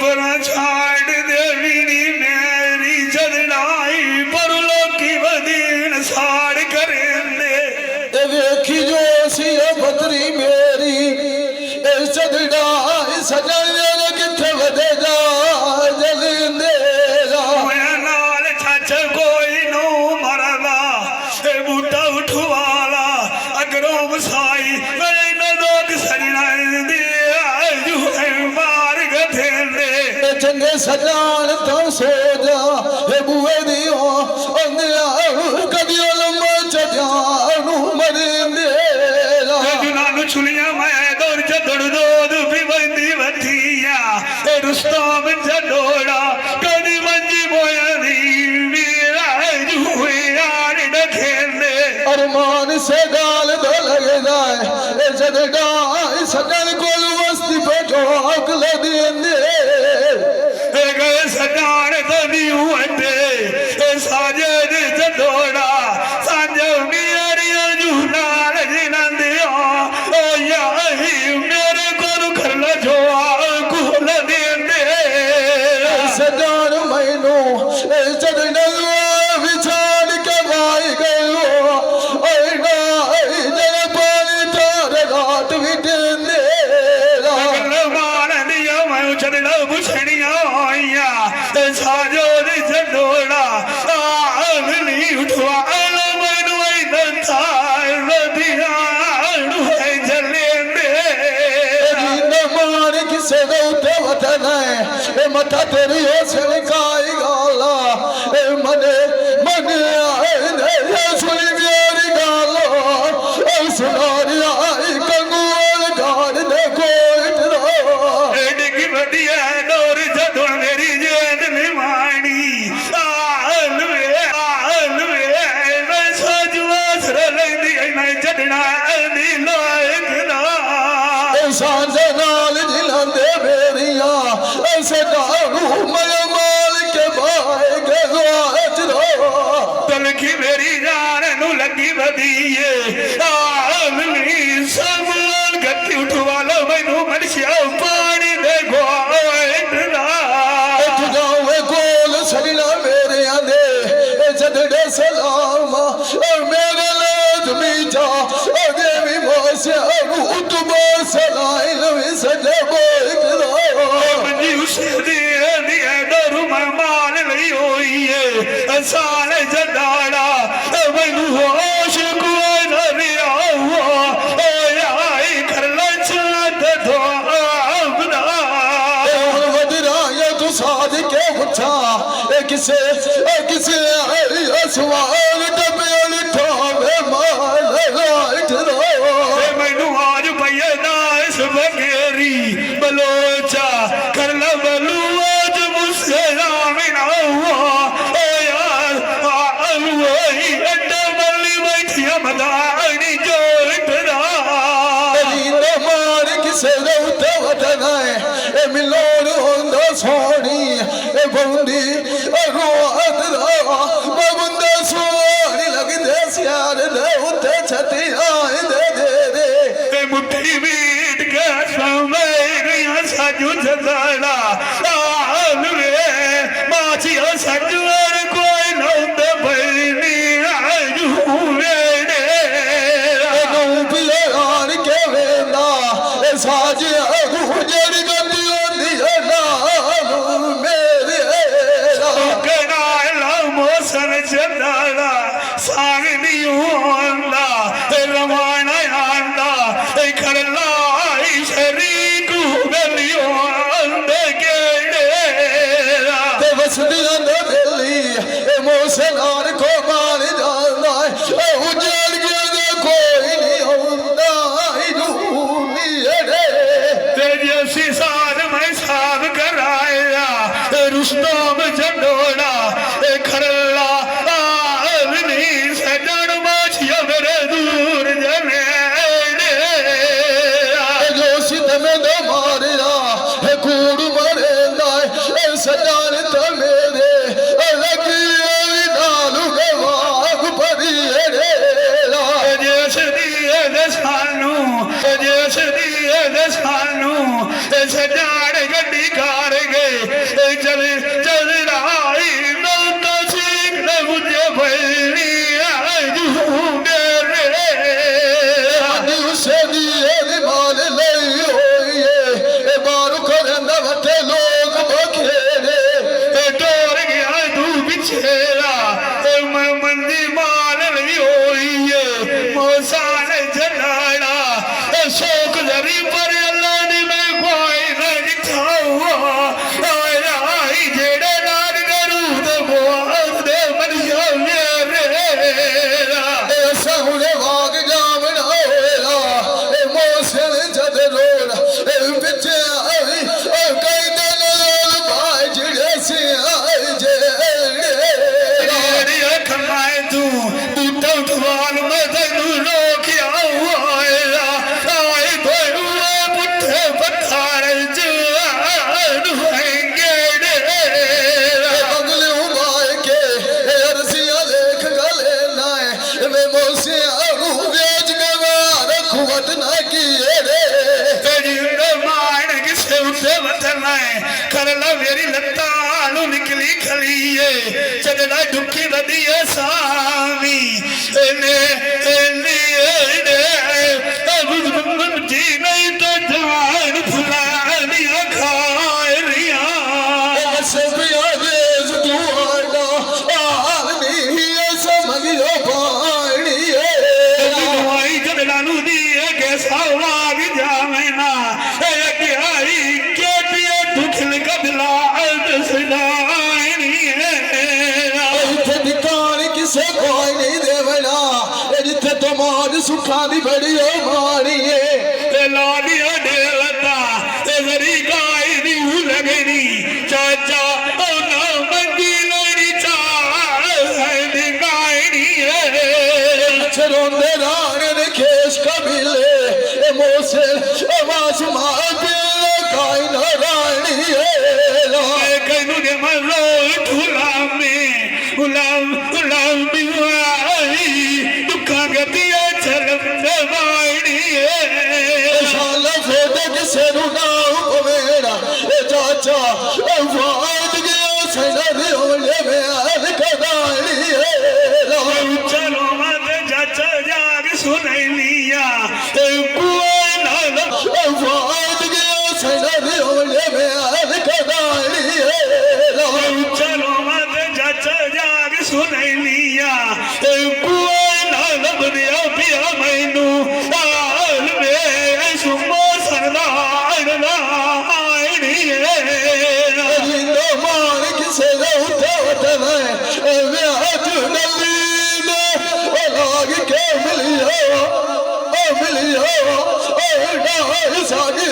बड़ा छाड़ देवी नी मेरी जदड़ाई पर लोकी वदीन साड़ करेंदे वेखी जो सी बदरी मेरी जदड़ा सजन किथे वदे जा जलिंदे नाल छच कोई नू मरदा बूटा उठवाला अगरों बसाई लोग सजना चंगे सजान तो सो जा बुए दियो कदियो लम्बा चजानू मरिंदे जुनानू छुलियां मैं दौड़ च दौड़ दौड़ भी बंदी वथिया रुस्तम जडोड़ा कदी मंजी बोयनी मेरा जुए यार डखेंदे अरमान से गाल दो लगे जाए जदड़ा सजन कोल वस्ती पे ठोक ले दिंदे सजान तो नहीं हुए साजद जडोड़ा सांझ मेरिया जूनाल जिनंदिया ओ याही मेरे को कर लो जो कुल देंदे सजान मैनू जदड़ा विचार के भाई गयो जल पानी तार रात भी देंदे मान दिया मैं चढ़ना बुछड़िया साजो जडोड़ा नहीं उठवा मथा तेरी सड़काई गाला मने मने सुनी मेरी गालो सुनारिया कंगूल गाड़ दे कोटरो डिगी बढ़िया डोर जदों मेरी जेद निमानी मैं सोजुआ सर लेंदी मैं जडना दी लायक ना सांझ नाल जिलांदे मेरिया ऐसे दारू मल माल के भाई के रो तलखी मेरी जान नू लगी बदीए समान गति उठवा लो मैनू मरसिया पानी दे गोल सलीला मेरे आंदे जदड़े सलाम मेरे लाजमी जा देवी मोसे उतबा सलाई लवी सजे मंजी उसे दिए डरू मैं माल लई होई है साल जडाड़ा मैनू होश कोई न रिया हुआ आई कर लचत धो तू साध के पुछा किसे सवाल डबे लिठावे माल मैनू आज पइए दास बगेरी बलोचा कर ल बलू आज मुझसे रामिना हुआ ओ यार अलवही अड्डा बल्ली बैठिया मदानी जो इतना मार किसे रोते वतना ए मिलोर होंदा सोनी ए बंदी रो अदरा बंदा सोनी लग सजाड़ गड्डी कार गए चल चल राई नौता सीख न मुझे भैनी आज मेरे उसे दिए माल लई होइए ए बारू करंदा वते लोग बखेरे टोर गया तू बिछेरा मंदी माल नहीं होई है मौसान जलाड़ा शौक जरी पर अल्लाह ने मैं कोई न दिखावा आई जेड़े नार दे रूह दे बोल दे मरिया मेरे साहुरे वाग जावना होया ए मोसन जद रोड़ ए बिचे आई ओ कई दिन भाई जिड़े से आई जे तेरी अख माए तू तो ठवाल में तैनू रोकिया आया आए तो पुठे पत्थर जान होंगे बगले उबाय के अरसिया लेख गले नाए मैं मोसे आरू बेच गवा रखवत ना किए रे तेरी मान किसे उठे वतना है कर ला मेरी लत्तानु निकली खलीए चलना दुखी नदी है सामी ने जी नहीं तो जान फुलानिया खाए रिया सबिया देश तू आना आनी है समझियो पानी है दुआई जलालू दी के सावा भी जावेना के आई के पिए दुखल कदला सदाई है इत्थे दिखाने किसे कोई नहीं देवना जिथे तुम्हारी सुखा दी बड़ी मारी है लालिया डेलता जरी गाय दी लगनी चाचा ना मंदी लड़ी चाह गायनी है रोंदे राने ने खेस कबीले ए मोसे मासूमा दिल काई ना रानी है कनु ने मरो गुलाम बिवाई दुखा गतिया चलम दवाई है शाला फोदे किसे रुना मेरा ए चाचा वाद गया सैना दे होले में आल कदाली है चलो मत चाचा जाग सुनाई लिया वाद गया सैना दे होले में आल कदाली है चलो मत चाचा जाग सुनाई लिया लभदिया पिया मैनू आल में सुमो सरदार जिंदो मान किसे उठे वतन है मैं आज नली ने लाग के मिलियो ओ डाल सागी